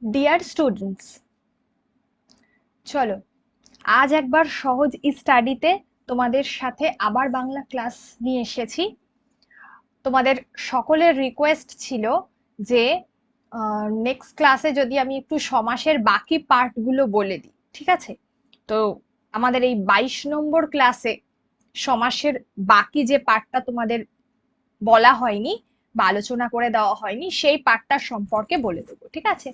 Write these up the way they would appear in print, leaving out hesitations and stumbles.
Dear students, চলো আজ একবার সহজ স্টাডিতে তোমাদের সাথে আবার বাংলা ক্লাস নিয়ে এসেছি। তোমাদের সকলের রিকোয়েস্ট ছিল যে নেক্সট ক্লাসে যদি আমি একটু সমাসের বাকি পার্টগুলো বলে দিই, ঠিক আছে? তো আমাদের এই 22 নম্বর ক্লাসে সমাসের বাকি যে পার্টটা তোমাদের বলা হয়নি বা আলোচনা করে দেওয়া হয়নি সেই পার্টটা সম্পর্কে বলে দেবো, ঠিক আছে?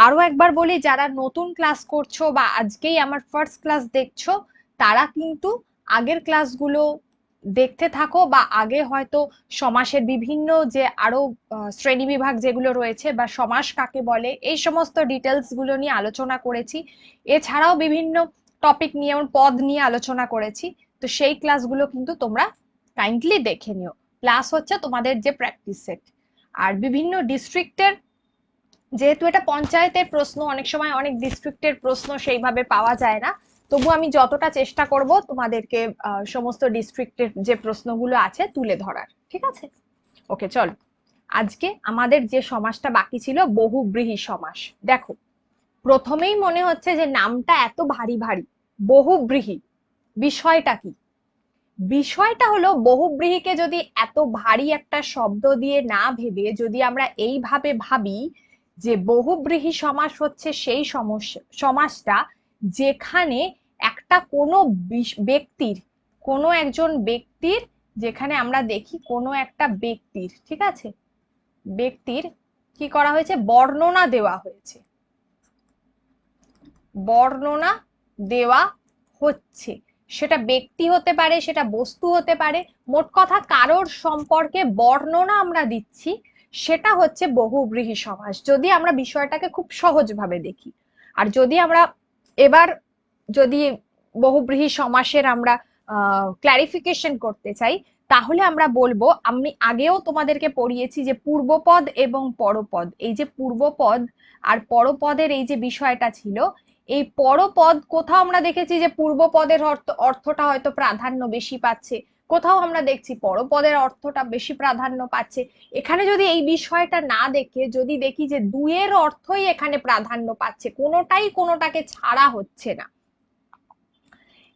আরো একবার বলি, যারা নতুন ক্লাস করছো বা আজকেই আমার ফার্স্ট ক্লাস দেখছো, তারা কিন্তু আগের ক্লাসগুলো দেখতে থাকো, বা আগে হয়তো সমাসের বিভিন্ন যে আরো শ্রেণী বিভাগ যেগুলো রয়েছে বা সমাস কাকে বলে এই সমস্ত ডিটেলস গুলো নিয়ে আলোচনা করেছি। এছাড়াও বিভিন্ন টপিক নিয়ে, যেমন পদ নিয়ে আলোচনা করেছি। তো সেই ক্লাসগুলো কিন্তু তোমরা কাইন্ডলি দেখে নিও। প্লাস হচ্ছে তোমাদের যে প্র্যাকটিস সেট, আর বিভিন্ন ডিস্ট্রিক্টের, যেহেতু এটা পঞ্চায়েতের প্রশ্ন, অনেক সময় অনেক ডিস্ট্রিক্টের প্রশ্ন সেইভাবে পাওয়া যায় না। তবু আমি যতটা চেষ্টা করব তোমাদেরকে সমস্ত ডিস্ট্রিক্টের যে প্রশ্নগুলো আছে তুলে ধরার, ঠিক আছে? ওকে, চলো আজকে আমাদের যে সমাসটা বাকি ছিল বহুব্রীহি সমাস। দেখো, প্রথমেই মনে হচ্ছে যে নামটা এত ভারী ভারী, বহুব্রীহি, বিষয়টা কি? বিষয়টা হলো, বহুব্রীহিকে যদি এত ভারী একটা শব্দ দিয়ে না ভেবে যদি আমরা এইভাবে ভাবি যে বহুব্রীহি সমাস হচ্ছে সেই সমাসটা যেখানে একটা কোনো ব্যক্তির, কোনো একজন ব্যক্তির, যেখানে আমরা দেখি কোনো একটা ব্যক্তির, ঠিক আছে, ব্যক্তির কি করা হয়েছে, বর্ণনা দেওয়া হয়েছে, বর্ণনা দেওয়া হচ্ছে। সেটা ব্যক্তি হতে পারে, সেটা বস্তু হতে পারে, মোট কথা কারোর সম্পর্কে বর্ণনা আমরা দিচ্ছি, সেটা হচ্ছে বহুব্রীহি সমাস, যদি আমরা বিষয়টাকে খুব সহজভাবে দেখি। আর যদি আমরা এবার যদি বহুব্রীহি সমাসের আমরা ক্লারিফিকেশন করতে চাই, তাহলে আমরা বলবো, আমি আগেও তোমাদেরকে পড়িয়েছি যে পূর্বপদ এবং পরপদ, এই যে পূর্বপদ আর পরপদের এই যে বিষয়টা ছিল, এই পরপদ কোথাও আমরা দেখেছি যে পূর্বপদের অর্থটা হয়তো প্রাধান্য বেশি পাচ্ছে, কোথাও আমরা দেখছি পরপদের অর্থটা বেশি প্রাধান্য পাচ্ছে। এখানে যদি এই বিষয়টা না দেখে যদি দেখি যে দুইয়ের অর্থই এখানে প্রাধান্য পাচ্ছে, কোনোটাই কোনোটাকে ছাড়া হচ্ছে না,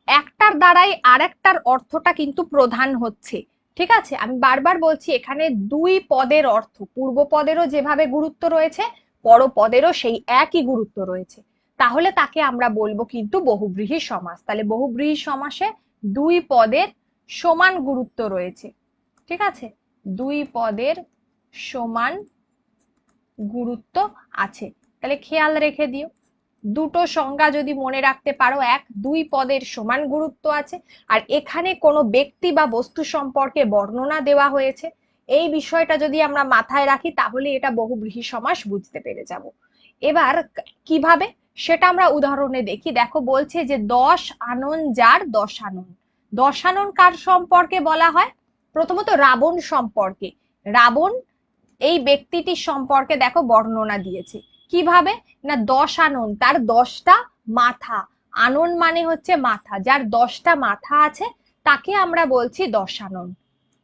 একটার দ্বারাই আরেকটার অর্থটা কিন্তু প্রধান হচ্ছে, ঠিক আছে? আমি বারবার বলছি, এখানে দুই পদের অর্থ, পূর্ব পদেরও যেভাবে গুরুত্ব রয়েছে পরপদেরও সেই একই গুরুত্ব রয়েছে, তাহলে তাকে আমরা বলবো কিন্তু বহুব্রীহি সমাস। তাহলে বহুব্রীহি সমাসে দুই পদের সমান গুরুত্ব রয়েছে, ঠিক আছে? দুই পদের সমান গুরুত্ব আছে, তাহলে খেয়াল রেখে দিও। দুটো সংজ্ঞা যদি মনে রাখতে পারো, এক, দুই পদের সমান গুরুত্ব আছে, আর এখানে কোনো ব্যক্তি বা বস্তু সম্পর্কে বর্ণনা দেওয়া হয়েছে, এই বিষয়টা যদি আমরা মাথায় রাখি তাহলে এটা বহুব্রীহি সমাস বুঝতে পেরে যাব। এবার কিভাবে সেটা আমরা উদাহরণে দেখি। দেখো, বলছে যে 10 আনন যার দশানন। দশানন কার সম্পর্কে বলা হয়? প্রথমত রাবণ সম্পর্কে। রাবণ এই ব্যক্তিটির সম্পর্কে দেখো বর্ণনা দিয়েছে কিভাবে না, 10 আনন, তার 10টা মাথা। আনন মানে হচ্ছে মাথা, যার 10টা মাথা আছে তাকে আমরা বলছি 10 আনন,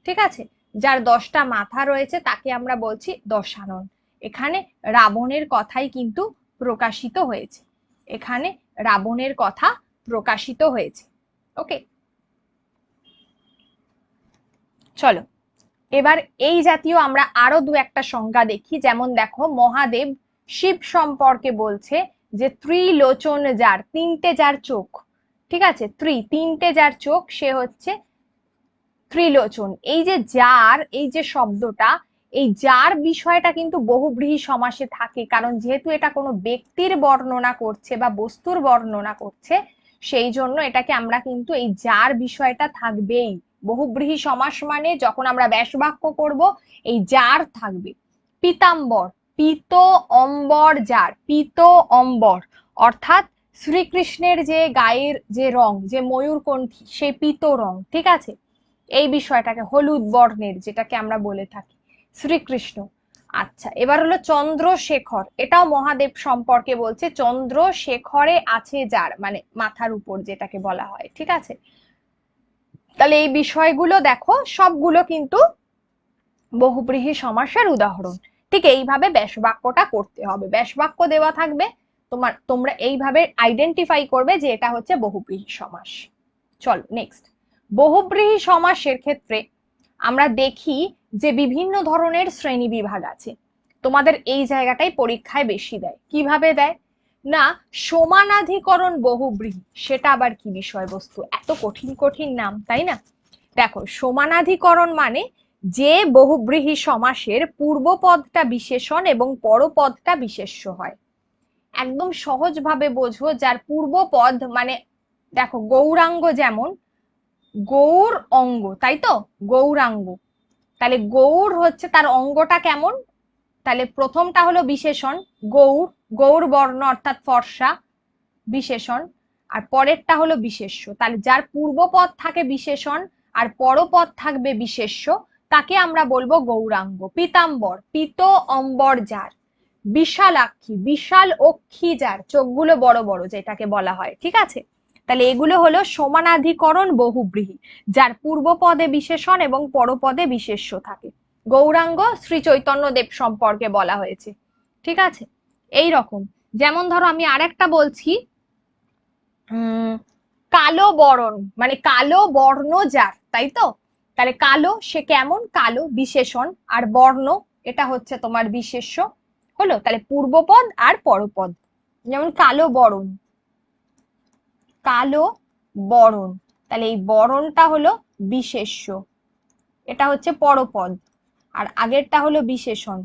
ঠিক আছে? যার 10টা মাথা রয়েছে তাকে আমরা বলছি 10 আনন। এখানে রাবণের কথাই কিন্তু প্রকাশিত হয়েছে, এখানে রাবণের কথা প্রকাশিত হয়েছে। ওকে, চলো এবার এই জাতীয় আমরা আরো দু একটা সংজ্ঞা দেখি। যেমন দেখো, মহাদেব শিব সম্পর্কে বলছে যে ত্রিলোচন যার, তিনটে যার চোখ, ঠিক আছে, তিনটে যার চোখ, সে হচ্ছে ত্রিলোচন। এই যে যার, এই যে শব্দটা, এই যার বিষয়টা কিন্তু বহুব্রীহি সমাসে থাকে, কারণ যেহেতু এটা কোনো ব্যক্তির বর্ণনা করছে বা বস্তুর বর্ণনা করছে, সেই জন্য এটাকে আমরা কিন্তু এই যার বিষয়টা থাকবেই। বহুব্রীহি সমাস মানে যখন আমরা ব্যাস বাক্য করব, এই যার থাকবে। পীতাম্বর, পীত অম্বর যার, পীত অম্বর অর্থাৎ শ্রীকৃষ্ণের যে গায়ের যে রং, যে ময়ূরকণ্ঠী, সেই পীত রং, ঠিক আছে? এই বিষয়টাকে হলুদ বর্ণের, যেটাকে আমরা বলে থাকি শ্রীকৃষ্ণ। আচ্ছা, এবার হলো চন্দ্রশেখর, এটাও মহাদেব সম্পর্কে বলছে, চন্দ্রশেখরে আছে যার, মানে মাথার উপর যেটাকে বলা হয়, ঠিক আছে? তাহলে এই বিষয়গুলো দেখো সবগুলো কিন্তু বহুব্রীহি সমাসের উদাহরণ। ঠিক এইভাবে ব্যাস বাক্যটা করতে হবে। ব্যাস বাক্য দেওয়া থাকবে, তোমরা এইভাবে আইডেন্টিফাই করবে যে এটা হচ্ছে বহুব্রীহি সমাস। চলো নেক্সট। বহুব্রীহি সমাসের ক্ষেত্রে আমরা দেখি যে বিভিন্ন ধরনের শ্রেণী বিভাগ আছে। তোমাদের এই জায়গাটাই পরীক্ষায় বেশি দেয়। কিভাবে দেয় না, সমানাধিকরণ বহুব্রীহি, সেটা আবার কি বিষয়বস্তু, এত কঠিন কঠিন নাম, তাই না? দেখো, সমানাধিকরণ মানে যে বহুব্রীহি সমাসের পূর্বপদটা বিশেষণ এবং পরপদটা বিশেষ্য হয়। একদম সহজ ভাবে বোঝো, যার পূর্বপদ মানে দেখো গৌরাঙ্গ, যেমন গৌর অঙ্গ, তাই তো, গৌরাঙ্গ, তাহলে গৌর হচ্ছে তার অঙ্গটা কেমন, তাহলে প্রথমটা হলো বিশেষণ গৌর, গৌর বর্ণ অর্থাৎ ফর্সা, বিশেষণ, আর পরেরটা হলো বিশেষ্য। তাহলে যার পূর্বপদ থাকে বিশেষণ আর পরপদ থাকবে বিশেষ্য, তাকে আমরা বলবো গৌরাঙ্গ। পীতাম্বর, পীত অম্বর যার, বিশালাক্ষী, বিশাল অক্ষী যার, চোখগুলো বড় বড় যেটাকে বলা হয়, ঠিক আছে? তাহলে এগুলো হলো সমানাধিকরণ বহুব্রীহি, যার পূর্বপদে বিশেষণ এবং পরপদে বিশেষ্য থাকে। গৌরাঙ্গ শ্রী চৈতন্য দেব সম্পর্কে বলা হয়েছে, ঠিক আছে? এই রকম, যেমন ধরো আমি আরেকটা বলছি, কালো বরণ মানে কালো বর্ণ যার, তাই তো? তাহলে কালো সে কেমন, কালো বিশেষণ, আর বর্ণ এটা হচ্ছে তোমার বিশেষ্য হলো। তাহলে পূর্বপদ আর পরপদ, যেমন কালো বরণ, কালো বরণ, তাহলে এই বরণটা হলো বিশেষ্য, এটা হচ্ছে পরপদ, আর আগেরটা হলো বিশেষণ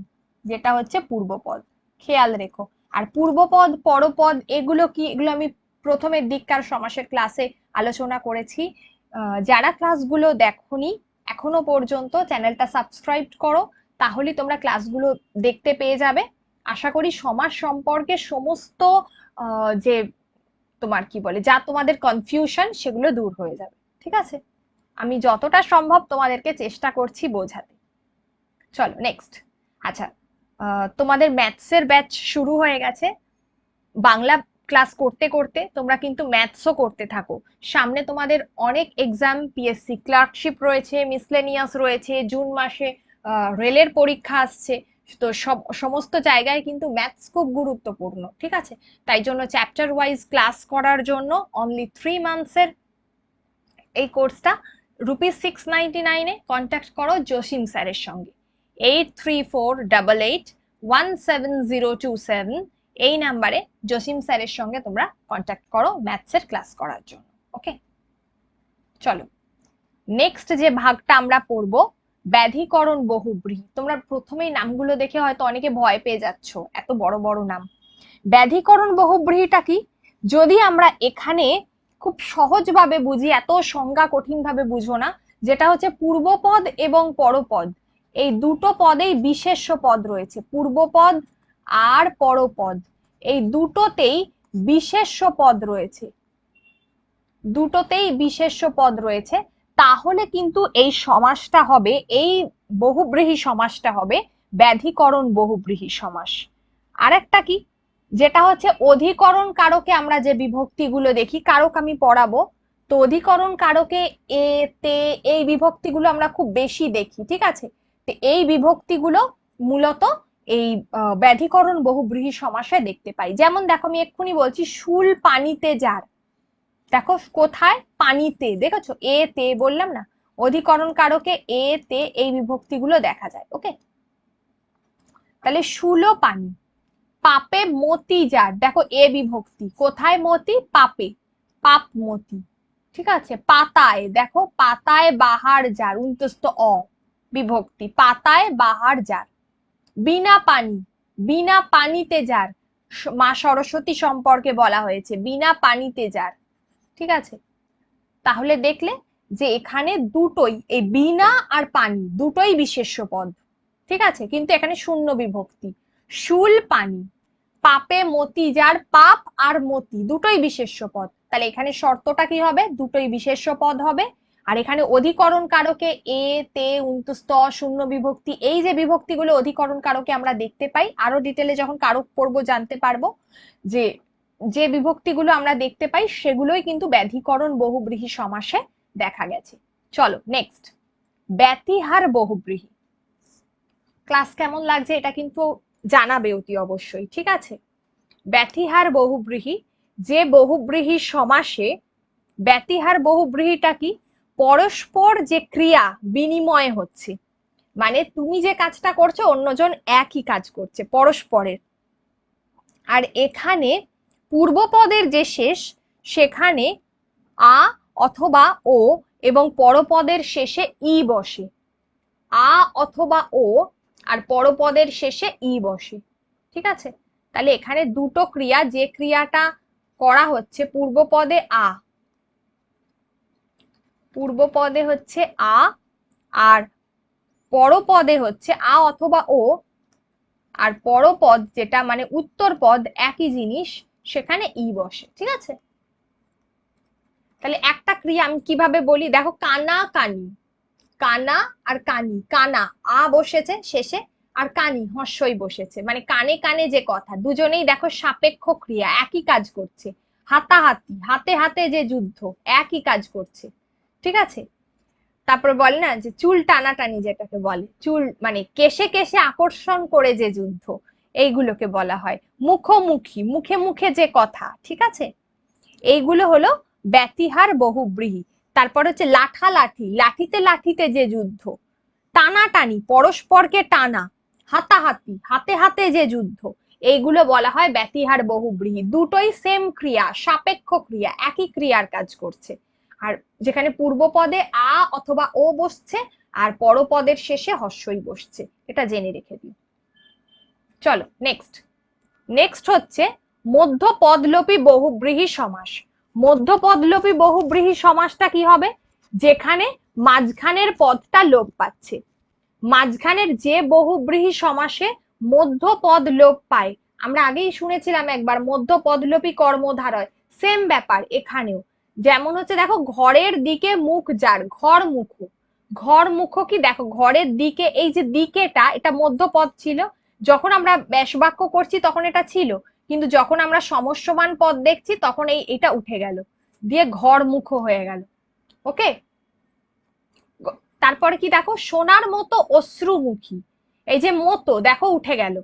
যেটা হচ্ছে পূর্বপদ। খেয়াল রেখো। আর পূর্বপদ পরপদ এগুলো কি, এগুলো আমি প্রথমের দিককার সমাসের ক্লাসে আলোচনা করেছি। যারা ক্লাসগুলো দেখোনি এখনো পর্যন্ত, চ্যানেলটা সাবস্ক্রাইব করো, তাহলে তোমরা ক্লাসগুলো দেখতে পেয়ে যাবে। আশা করি সমাস সম্পর্কে সমস্ত যে তোমার কি বলে, যা তোমাদের কনফিউশন সেগুলো দূর হয়ে যাবে, ঠিক আছে? আমি যতটা সম্ভব তোমাদেরকে চেষ্টা করছি বোঝাতে। চলো নেক্সট। আচ্ছা, তোমাদের ম্যাথসের ব্যাচ শুরু হয়ে গেছে। বাংলা ক্লাস করতে করতে তোমরা কিন্তু ম্যাথসও করতে থাকো। সামনে তোমাদের অনেক এক্সাম, পিএসসি ক্লার্কশিপ রয়েছে, মিসলেনিয়াস রয়েছে, জুন মাসে রেলের পরীক্ষা আসছে। তো সমস্ত জায়গায় কিন্তু ম্যাথস খুব গুরুত্বপূর্ণ, ঠিক আছে? তাই জন্য চ্যাপ্টার ওয়াইজ ক্লাস করার জন্য অনলি 3 মান্থসের এই কোর্সটা ₹699 কন্ট্যাক্ট করো জসিম স্যারের সঙ্গে। 8348817027 এই নাম্বারে জসিম স্যারের সঙ্গে তোমরা কন্ট্যাক্ট করো ম্যাথসের ক্লাস করার জন্য। ওকে, চলো নেক্সট যে ভাগটা আমরা পড়বো, ব্যাধিকরণ বহুব্রীহি। তোমরা প্রথমেই নামগুলো দেখে হয়তো অনেকে ভয় পেয়ে যাচ্ছ, এত বড় বড় নাম। ব্যাধিকরণ বহুব্রীহিটা কি, যদি আমরা এখানে খুব সহজভাবে বুঝি, এত সংজ্ঞা কঠিন ভাবে বুঝো না, যেটা হচ্ছে পূর্বপদ এবং পরপদ এই দুটো পদেই বিশেষ্য পদ রয়েছে। পূর্বপদ আর পরপদ এই দুটোতেই বিশেষ্য পদ রয়েছে, দুটোতেই বিশেষ্য পদ রয়েছে। তাহলে কিন্তু এই সমাসটা হবে, এই বহুব্রীহি সমাসটা হবে ব্যাধিকরণ বহুব্রীহি সমাস। আরেকটা কি, যেটা হচ্ছে অধিকরণ কারকে আমরা যে বিভক্তিগুলো দেখি, কারক আমি পড়াবো, তো অধিকরণ কারকে এ তে এই বিভক্তিগুলো আমরা খুব বেশি দেখি, ঠিক আছে? তো এই বিভক্তিগুলো মূলত এই ব্যাধিকরণ বহুব্রীহি সমাসে দেখতে পাই। যেমন দেখো আমি এক্ষুনি বলছি, শুল পানিতে যার, দেখো কোথায়, পানিতে, দেখেছো এ তে বললাম না, অধিকরণ কারকে এ তে এই বিভক্তিগুলো দেখা যায়। ওকে, তাহলে শুল পানি। পাপে মতি যার, দেখো এ বিভক্তি, কোথায় মতি, পাপে, পাপ মতি, ঠিক আছে? পাতায়, দেখো পাতায় বাহার যার, উন্তস্ত অ বিভক্তি, পাতায় বাহার যার। বিনা পানি, বিনা পানিতে যার, মা সরস্বতী সম্পর্কে বলা হয়েছে, বিনা পানিতে যার, ঠিক আছে? তাহলে দেখলে যে এখানে দুটোই, এই বিনা আর পানি দুটোই বিশেষ্য পদ, ঠিক আছে? কিন্তু এখানে শূন্য বিভক্তি, শুল পানি। পাপে মতি যার, পাপ আর মতি দুটোই বিশেষ্য পদ, তাহলে এখানে শর্তটা কি হবে, দুটোই বিশেষ্য পদ হবে। আর এখানে অধিকরণ কারকে এ তে উন্তস্ত শূন্য বিভক্তি, এই যে বিভক্তিগুলো অধিকরণ কারকে আমরা দেখতে পাই, আরো ডিটেলে যখন কারক পড়বো জানতে পারবো যে যে বিভক্তিগুলো আমরা দেখতে পাই সেগুলোই কিন্তু ব্যাধিকরণ বহুব্রীহি সমাসে দেখা গেছে। চলো নেক্সট, ব্যতিহার বহুব্রীহি। ক্লাস কেমন লাগছে এটা কিন্তু জানাবে অতি অবশ্যই, ঠিক আছে। ব্যতিহার বহুব্রীহি, যে বহুব্রীহি সমাসে, ব্যতিহার বহুব্রীহিটা কি, পরস্পর যে ক্রিয়া বিনিময় হচ্ছে, মানে তুমি যে কাজটা করছো অন্যজন একই কাজ করছে পরস্পরের। আর এখানে পূর্বপদের যে শেষ, সেখানে আ অথবা ও এবং পরপদের শেষে ই বসে, আ অথবা ও আর পরপদের শেষে ই বসে, ঠিক আছে। তাহলে এখানে দুটো ক্রিয়া, যে ক্রিয়াটা করা হচ্ছে পূর্বপদে আ, পূর্বপদে হচ্ছে আ, আর পরপদে হচ্ছে আ অথবা ও, আর পরপদ যেটা মানে উত্তর পদ একই জিনিস, সেখানে ই বসে, ঠিক আছে। তাহলে একটা ক্রিয়া আমি কিভাবে বলি দেখো, কানা কানি, কানা আর কানি, কানা আ বসেছে শেষে, আর কানি হর্ষই বসেছে, মানে কানে কানে যে কথা, দুজনেই দেখো সাপেক্ষ ক্রিয়া, একই কাজ করছে। হাতাহাতি, হাতে হাতে যে যুদ্ধ, একই কাজ করছে, ঠিক আছে। তারপর বলে না যে চুল টানাটানি, যেটাকে বলে চুল মানে কেশে কেশে আকর্ষণ করে যে যুদ্ধ, এইগুলোকে বলা হয় মুখোমুখি, মুখে মুখে যে কথা, ঠিক আছে। এইগুলো হলো ব্যতিহার বহুব্রীহি। তারপর হচ্ছে লাঠালাঠি, লাঠিতে লাঠিতে যে যুদ্ধ, টানাটানি, পরস্পরকে টানা, হাতাহাতি, হাতে হাতে যে যুদ্ধ, এইগুলো বলা হয় ব্যতিহার বহুব্রীহি। দুটোই সেম ক্রিয়া, সাপেক্ষ ক্রিয়া, একই ক্রিয়ার কাজ করছে। আর যেখানে পূর্বপদে আ অথবা ও বসছে আর পরপদের শেষে হর্ষই বসছে, এটা জেনে রেখে দিই। চলো নেক্সট, নেক্সট হচ্ছে মধ্যপদলোপী বহুব্রীহি সমাস। মধ্যপদলোপী বহুব্রীহি সমাসটা কি হবে, যেখানে মাঝখানের পদটা লোপ পাচ্ছে। মাঝখানের যে বহুব্রীহি সমাসে মধ্যপদ লোপ পায়, আমরা আগেই শুনেছিলাম একবার মধ্যপদলোপী কর্মধারয়, সেম ব্যাপার এখানেও। যেমন হচ্ছে দেখো, ঘরের দিকে মুখ যার, ঘর মুখ, ঘর মুখ কি দেখো, ঘরের দিকে, এই যে দিকেটা এটা মধ্যপদ ছিল, যখন আমরা ব্যাস বাক্য করছি তখন এটা ছিল, কিন্তু যখন আমরা সমস্যমান পদ দেখছি তখন এটা উঠে গেল, দিয়ে ঘর মুখ হয়ে গেল। ওকে, তারপরে কি দেখো, সোনার মতো অশ্রুমুখী, এই যে মতো দেখো উঠে গেল,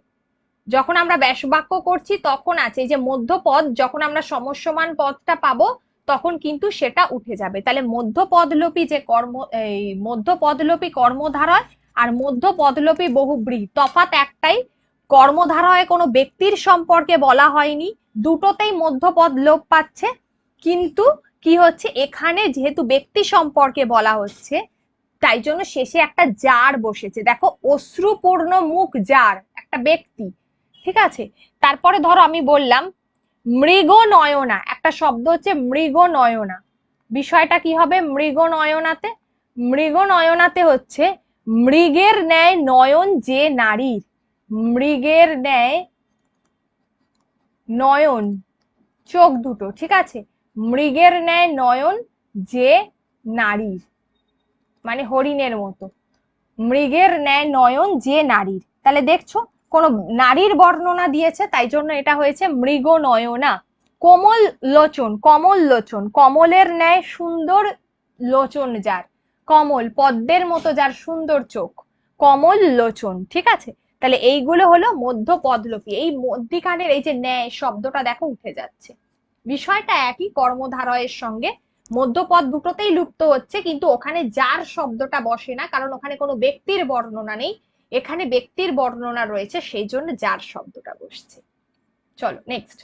যখন আমরা ব্যাস বাক্য করছি তখন আছে, এই যে মধ্যপদ, যখন আমরা সমস্যমান পদটা পাবো তখন কিন্তু সেটা উঠে যাবে। তাহলে মধ্যপদলোপী যে কর্ম, এই মধ্যপদলোপী কর্মধারয় আর মধ্যপদলোপী বহুব্রীহি, তফাৎ একটাই, কর্মধারয় কোনো ব্যক্তির সম্পর্কে বলা হয়নি, দুটোতেই মধ্যপদ লোপ পাচ্ছে, কিন্তু কি হচ্ছে এখানে যেহেতু ব্যক্তি সম্পর্কে বলা হচ্ছে, তাই জন্য শেষে একটা যার বসেছে, দেখো অশ্রুপূর্ণ মুখ যার, একটা ব্যক্তি, ঠিক আছে। তারপরে ধরো আমি বললাম মৃগ নয়না, একটা শব্দ হচ্ছে মৃগ নয়না, বিষয়টা কি হবে মৃগ নয়নাতে, মৃগ নয়নাতে হচ্ছে মৃগের ন্যায় নয়ন যে নারীর, মৃগের ন্যায় নয়ন, চোখ দুটো, ঠিক আছে, মৃগের ন্যায় নয়ন যে নারীর, মানে হরিণের মতো, মৃগের ন্যায় নয়ন যে নারীর। তাহলে দেখছো কোন নারীর বর্ণনা দিয়েছে, তাই জন্য এটা হয়েছে মৃগ নয়না। কোমল লোচন, কমল লোচন, কমলের ন্যায় সুন্দর লোচন যার, কমল পদ্মের মতো যার সুন্দর চোখ, কমল লোচন, ঠিক আছে। তাহলে এইগুলো হলো মধ্যপদলোপী। এই মধ্যিখানের এই যে ন্যায় শব্দটা দেখো উঠে যাচ্ছে, বিষয়টা একই, কর্মধারয়ের সঙ্গে মধ্যপদ দুটোতেই লুপ্ত হচ্ছে, কিন্তু ওখানে যার শব্দটা বসে না, কারণ ওখানে কোনো ব্যক্তির বর্ণনা নেই, এখানে ব্যক্তির বর্ণনা রয়েছে, সেই জন্য যার শব্দটা বসছে। চলো নেক্সট,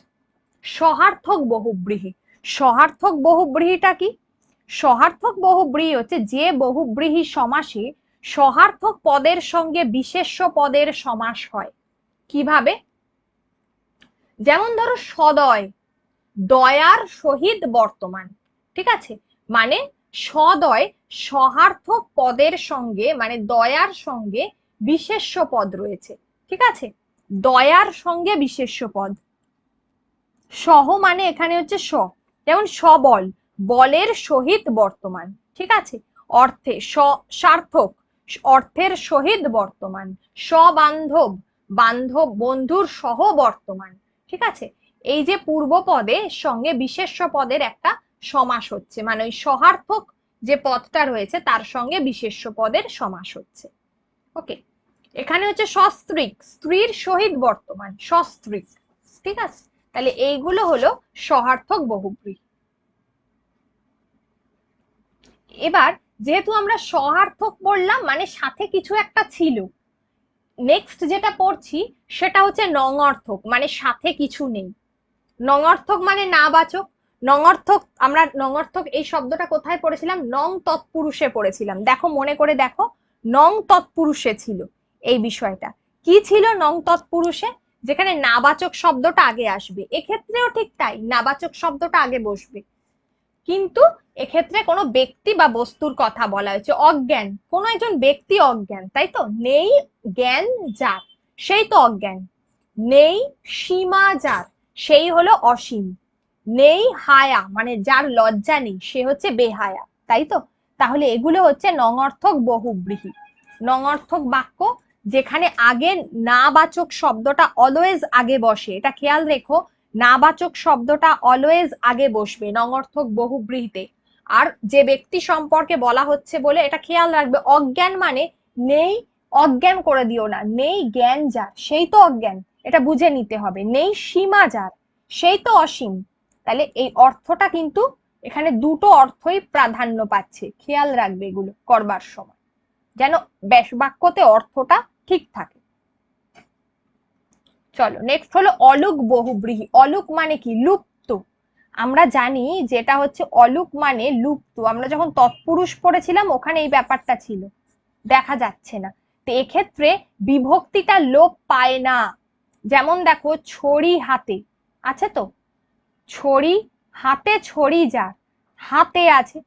সহার্থক বহুব্রীহি। সহার্থক বহুব্রীহিটা কি, সহার্থক বহুব্রীহি হচ্ছে যে বহুব্রীহি সমাসে সহার্থক পদের সঙ্গে বিশেষ্য পদের সমাস হয়। কিভাবে, যেমন ধরো সদয়, দয়ার সহিত বর্তমান, ঠিক আছে, মানে সদয় সহার্থক পদের সঙ্গে, মানে দয়ার সঙ্গে বিশেষ্য পদ রয়েছে, ঠিক আছে, দয়ার সঙ্গে বিশেষ্য পদ। সহ মানে এখানে হচ্ছে স, যেমন সবল, বলের সহিত বর্তমান, ঠিক আছে, অর্থে সার্থক, অর্থের সহিত বর্তমান, সবান্ধব, বান্ধব বন্ধুর সহ বর্তমান, ঠিক আছে। এই যে পূর্ব পদের সঙ্গে বিশেষ্য পদের একটা সমাস হচ্ছে, মানে ওই সহার্থক যে পদটা রয়েছে তার সঙ্গে বিশেষ্য পদের সমাস হচ্ছে। ওকে, এখানে হচ্ছে সস্ত্রীক, স্ত্রীর সহিত বর্তমান, সস্ত্রীক। ঠিক আছে, তাহলে এইগুলো হলো সহার্থক বহুব্রীহি। এবার যেহেতু আমরা সহার্থক বললাম, মানে সাথে কিছু একটা ছিল, নেক্সট যেটা পড়ছি সেটা হচ্ছে নঙর্থক, মানে সাথে কিছু নেই। নঙর্থক মানে নাবাচক। নঙর্থক, আমরা নঙর্থক এই শব্দটা কোথায় পড়েছিলাম? নং তৎপুরুষে পড়েছিলাম। দেখো, মনে করে দেখো, নং তৎপুরুষে ছিল এই বিষয়টা। কি ছিল নং তৎপুরুষে? যেখানে নাবাচক শব্দটা আগে আসবে, এক্ষেত্রেও ঠিক তাই, নাবাচক শব্দটা আগে বসবে। কিন্তু এক্ষেত্রে কোনো ব্যক্তি বা বস্তুর কথা বলা হয়েছে। অজ্ঞান, কোনো একজন ব্যক্তি অজ্ঞান, তাই তো? নেই জ্ঞান যার, সেই তো অজ্ঞান। নেই সীমা যার, সেই হলো অসীম। নেই হায়া, মানে যার লজ্জা নেই, সে হচ্ছে বেহায়া, তাই তো? তাহলে এগুলো হচ্ছে নঙর্থক বহুব্রীহি, নঙর্থক বাক্য, যেখানে আগে নাবাচক শব্দটা অলওয়েজ আগে বসে। এটা খেয়াল রেখো, নাবাচক শব্দটা অলওয়েজ আগে বসবে নঙর্থক বহুব্রীহিতে। আর যে ব্যক্তি সম্পর্কে বলা হচ্ছে বলে এটা খেয়াল রাখবে, অজ্ঞান মানে নেই, অজ্ঞান করে দিও না, নেই জ্ঞান যার, সেই তো অজ্ঞান, এটা বুঝে নিতে হবে। নেই সীমা যার, সেই তো অসীম। তাহলে এই অর্থটা কিন্তু এখানে দুটো অর্থই প্রাধান্য পাচ্ছে, খেয়াল রাখবে এগুলো করবার সময়, যেন বাক্যতে অর্থটা ঠিক থাকে। চলো নেক্সট হলো অলুক বহুব্রীহি। অলুক মানে কি? লুপ্ত। আমরা জানি যেটা হচ্ছে অলুক মানে লুপ্ত। আমরা যখন তৎপুরুষ পড়েছিলাম ওখানে এই ব্যাপারটা ছিল, দেখা যাচ্ছে না। তো এক্ষেত্রে বিভক্তিটা লোপ পায় না। যেমন দেখো, ছড়ি হাতে আছে তো, ছড়ি হাতে, ছড়ি যার, হাতে আছে।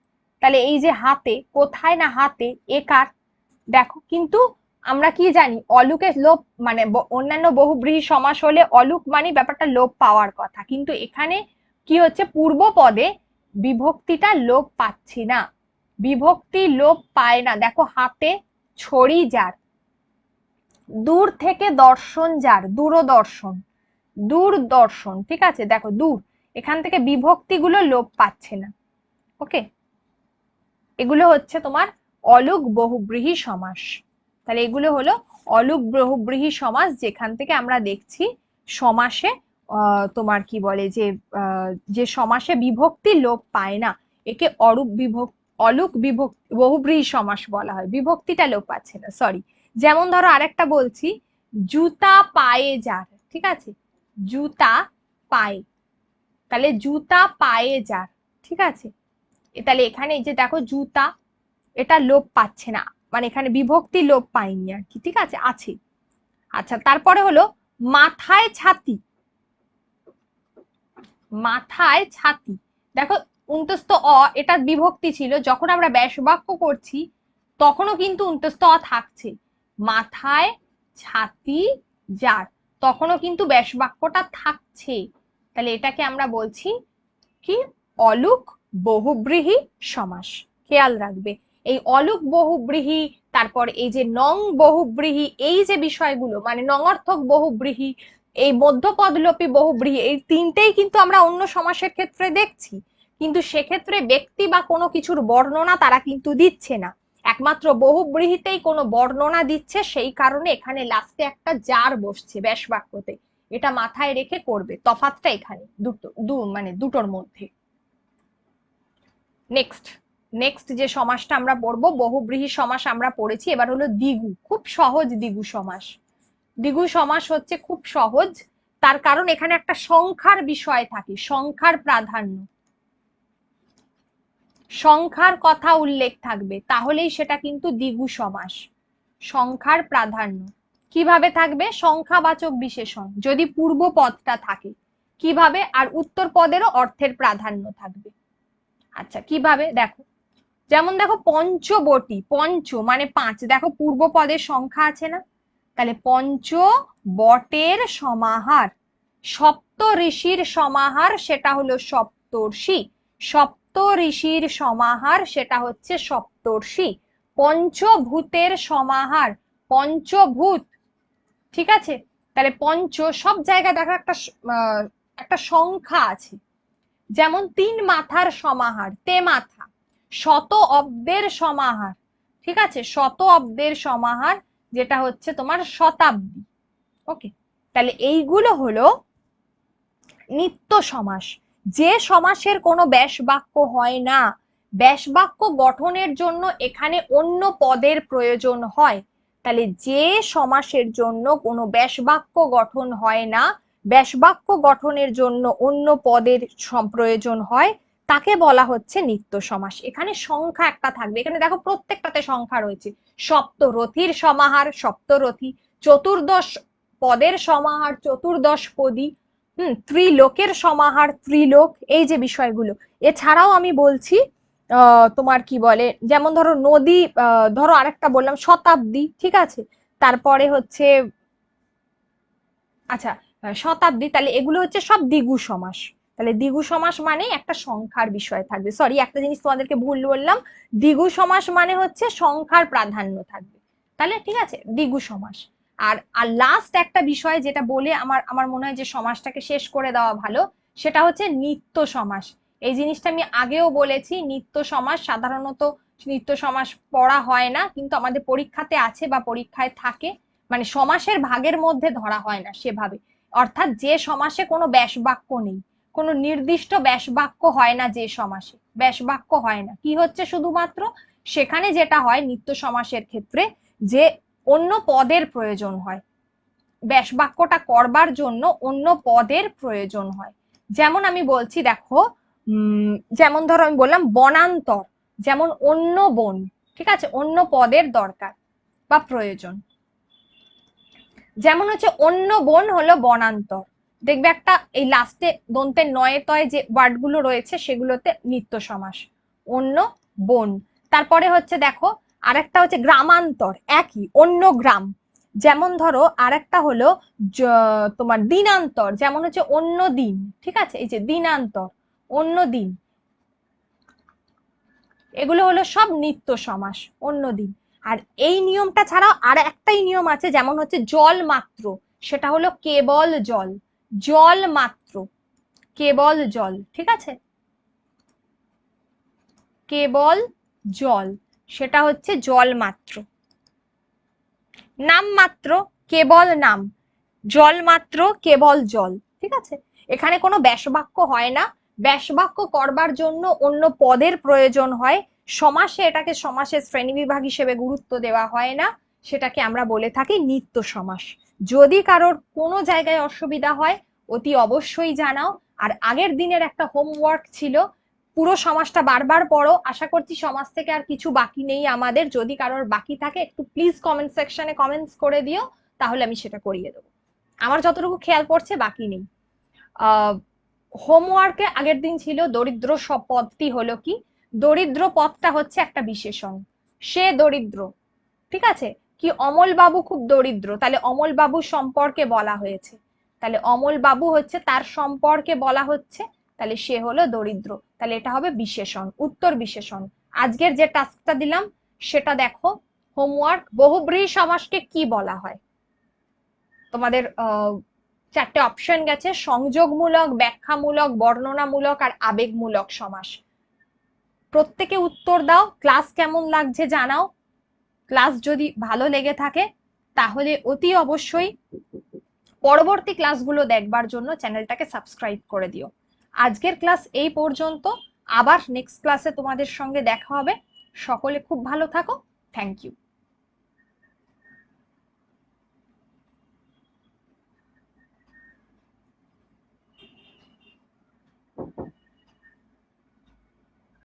তাহলে এই যে হাতে, কোথায় না হাতে, একার। দেখো, কিন্তু আমরা কি জানি, অলুকের লোপ মানে অন্যান্য বহুব্রীহি সমাস হলে অলুক মানে ব্যাপারটা লোপ পাওয়ার কথা, কিন্তু এখানে কি হচ্ছে, পূর্ব পদে বিভক্তিটা লোপ পাচ্ছি না, বিভক্তি লোপ পায় না। দেখো, হাতে ছড়ি যার, দূর থেকে দর্শন যার, দূরদর্শন, দূরদর্শন, ঠিক আছে? দেখো, দূর, এখান থেকে বিভক্তি গুলো লোপ পাচ্ছে না। ওকে, এগুলো হচ্ছে তোমার অলুক বহুব্রীহি সমাস। তাহলে এগুলো হলো অলুক বহুব্রীহি সমাস, যেখান থেকে আমরা দেখছি সমাসে তোমার কি বলে যে সমাসে বিভক্তি লোপ পায় না, একে অরূপ বিভক্তি, অলুক বিভক্তি বহুব্রীহি সমাস বলা হয়। বিভক্তিটা লোপ পাচ্ছে না, সরি। যেমন ধরো আরেকটা বলছি, জুতা পায়ে যার, ঠিক আছে? জুতা পায়ে, তাহলে জুতা পায়ে যার, ঠিক আছে? তাহলে এখানে এই যে দেখো, জুতা, এটা লোপ পাচ্ছে না, মানে এখানে বিভক্তি লোপ পাইনি আর কি, ঠিক আছে, আছে। আচ্ছা, তারপরে হলো মাথায় ছাতি। মাথায় ছাতি, দেখো, উন্তস্ত অ, এটা বিভক্তি ছিল, যখন আমরা ব্যাস বাক্য করছি তখনও কিন্তু উন্তস্ত অ থাকছে। মাথায় ছাতি যার, তখনও কিন্তু ব্যাস বাক্যটা থাকছে। তাহলে এটাকে আমরা বলছি কি? অলুক বহুব্রীহি সমাস। খেয়াল রাখবে এই অলুক বহুব্রীহি, তারপর এই যে নং বহুব্রীহি, এই যে বিষয়গুলো, মানে নঙর্থক বহুব্রীহি, এই মধ্যপদলোপী বহুব্রীহি, এই তিনটেই কিন্তু আমরা অন্য সমাসের ক্ষেত্রে দেখছি, কিন্তু সেক্ষেত্রে ব্যক্তি বা কোনো কিছুর বর্ণনা তারা কিন্তু দিচ্ছে না, একমাত্র বহুব্রীহিতেই কোনো বর্ণনা দিচ্ছে, সেই কারণে এখানে লাস্টে একটা যার বসছে ব্যাস বাক্যতে। এটা মাথায় রেখে করবে, তফাৎটা এখানে দুটো মানে দুটোর মধ্যে। নেক্সট, নেক্সট যে সমাসটা আমরা পড়বো, বহুব্রীহি সমাস আমরা পড়েছি, এবার হলো দ্বিগু। খুব সহজ দ্বিগু সমাস। দ্বিগু সমাস হচ্ছে খুব সহজ, তার কারণ এখানে একটা সংখ্যার বিষয় থাকে, সংখ্যার প্রাধান্য, সংখ্যার কথা উল্লেখ থাকবে, তাহলেই সেটা কিন্তু দ্বিগু সমাস। সংখ্যার প্রাধান্য কিভাবে থাকবে? সংখ্যাবাচক বিশেষণ যদি পূর্ব পদটা থাকে, কিভাবে? আর উত্তর পদেরও অর্থের প্রাধান্য থাকবে। আচ্ছা, কিভাবে? দেখো, যেমন দেখো, পঞ্চবটি, পঞ্চ মানে পাঁচ, দেখো পূর্ব পদের সংখ্যা আছে না, তাহলে পঞ্চ বটের সমাহার, সপ্ত ঋষির সমাহার সেটা হলো সপ্তর্ষি, সপ্ত ঋষির সমাহার সেটা হচ্ছে সপ্তর্ষি। পঞ্চভূতের সমাহার, পঞ্চভূত, ঠিক আছে? তাহলে পঞ্চ, সব জায়গায় দেখো একটা সংখ্যা আছে। যেমন তিন মাথার সমাহার, তে মাথা। শত অব্দের সমাহার, ঠিক আছে, শত অব্দের সমাহার, যেটা হচ্ছে তোমার শতাব্দী। ওকে, তাহলে এইগুলো হলো নিত্য সমাস। যে সমাসের কোনো ব্যাস বাক্য হয় না, ব্যাস বাক্য গঠনের জন্য এখানে অন্য পদের প্রয়োজন হয়। তাহলে যে সমাসের জন্য কোনো ব্যাস বাক্য গঠন হয় না, ব্যাস বাক্য গঠনের জন্য অন্য পদের প্রয়োজন হয়, তাকে বলা হচ্ছে নিত্য সমাস। এখানে সংখ্যা একটা থাকবে, এখানে দেখো প্রত্যেকটাতে সংখ্যা রয়েছে। সপ্তরথীর সমাহার সপ্তরথী, চতুর্দশ পদের সমাহার চতুর্দশ পদী, ত্রিলোকের সমাহার ত্রিলোক, এই যে বিষয়গুলো। এছাড়াও আমি বলছি তোমার কি বলে, যেমন ধরো নদী, ধরো আরেকটা বললাম শতাব্দী, ঠিক আছে, তারপরে হচ্ছে আচ্ছা শতাব্দী, তাহলে এগুলো হচ্ছে সব দ্বিগু সমাস। তাহলে দ্বিগু সমাস মানে একটা সংখ্যার বিষয় থাকবে, সরি একটা জিনিস তোমাদেরকে ভুল বললাম, দ্বিগু সমাস মানে হচ্ছে সংখ্যার প্রাধান্য থাকবে। তাহলে ঠিক আছে, দ্বিগু সমাস। আর আর লাস্ট একটা বিষয় যেটা বলে আমার আমার মনে হয় যে সমাসটাকে শেষ করে দেওয়া ভালো, সেটা হচ্ছে নিত্য সমাস। এই জিনিসটা আমি আগেও বলেছি, নিত্য সমাস সাধারণত নিত্য সমাস পড়া হয় না, কিন্তু আমাদের পরীক্ষাতে আছে বা পরীক্ষায় থাকে, মানে সমাসের ভাগের মধ্যে ধরা হয় না সেভাবে। অর্থাৎ যে সমাসে কোনো ব্যাস বাক্য নেই, কোনো নির্দিষ্ট ব্যাস বাক্য হয় না, যে সমাসে ব্যাস বাক্য হয় না, কি হচ্ছে শুধুমাত্র সেখানে যেটা হয় নিত্য সমাসের ক্ষেত্রে, যে অন্য পদের প্রয়োজন হয়, ব্যাস বাক্যটা করবার জন্য অন্য পদের প্রয়োজন হয়। যেমন আমি বলছি দেখো, যেমন ধরো আমি বললাম বনান্তর, যেমন অন্য বন, ঠিক আছে, অন্য পদের দরকার বা প্রয়োজন। যেমন হচ্ছে অন্য বন হলো বনান্তর, দেখবে একটা এই লাস্টে দন্তের নয়ে তয় যে ওয়ার্ড গুলো রয়েছে সেগুলোতে নিত্য সমাস, অন্য বন। তারপরে হচ্ছে দেখো আরেকটা হচ্ছে গ্রামান্তর, একই অন্য গ্রাম। যেমন ধরো আরেকটা হলো তোমার দিনান্তর, যেমন হচ্ছে অন্য দিন, ঠিক আছে, এই যে দিনান্তর, অন্য দিন, এগুলো হলো সব নিত্য সমাস, অন্য দিন। আর এই নিয়মটা ছাড়াও আর একটাই নিয়ম আছে, যেমন হচ্ছে জল মাত্র, সেটা হলো কেবল জল, জল মাত্র, কেবল জল, ঠিক আছে, কেবল জল, সেটা হচ্ছে জল মাত্র। নাম মাত্র, কেবল নাম, জল মাত্র, কেবল জল, ঠিক আছে। এখানে কোনো ব্যাসবাক্য হয় না, ব্যাসবাক্য করবার জন্য অন্য পদের প্রয়োজন হয়। সমাসে এটাকে সমাসের শ্রেণীবিভাগ হিসেবে গুরুত্ব দেওয়া হয় না, সেটাকে আমরা বলে থাকি নিত্য সমাস। যদি কারোর কোনো জায়গায় অসুবিধা হয় অতি অবশ্যই জানাও। আর আগের দিনের একটা হোমওয়ার্ক ছিল, পুরো সমাজটা বারবার পড়ো, আশা করছি সমাজ থেকে আর কিছু বাকি নেই আমাদের। যদি কারোর বাকি থাকে একটু প্লিজ কমেন্ট সেকশনে কমেন্টস করে দিও, তাহলে আমি সেটা করিয়ে দেবো। আমার যতটুকু খেয়াল পড়ছে বাকি নেই। হোমওয়ার্কে আগের দিন ছিল দরিদ্র পদটি হলো কি, দরিদ্র পদটা হচ্ছে একটা বিশেষণ, সে দরিদ্র, ঠিক আছে, কি অমল বাবু খুব দরিদ্র, তাহলে অমল বাবু সম্পর্কে বলা হয়েছে, তাহলে অমল বাবু হচ্ছে তার সম্পর্কে বলা হচ্ছে, তাহলে সে হলো দরিদ্র, তাহলে এটা হবে বিশেষণ, উত্তর বিশেষণ। আজকের যে টাস্কটা দিলাম সেটা দেখো, হোমওয়ার্ক, বহুব্রীহি সমাসকে কি বলা হয়। তোমাদের চারটে অপশন গেছে, সংযোগমূলক, ব্যাখ্যামূলক, বর্ণনামূলক আর আবেগমূলক সমাস। প্রত্যেকে উত্তর দাও, ক্লাস কেমন লাগছে জানাও। ক্লাস যদি ভালো লেগে থাকে তাহলে অতি অবশ্যই পরবর্তী ক্লাসগুলো দেখবার জন্য চ্যানেলটাকে সাবস্ক্রাইব করে দিও। আজকের ক্লাস এই পর্যন্ত, আবার নেক্সট ক্লাসে তোমাদের সঙ্গে দেখা হবে। সকলে খুব ভালো থাকো, থ্যাংক ইউ।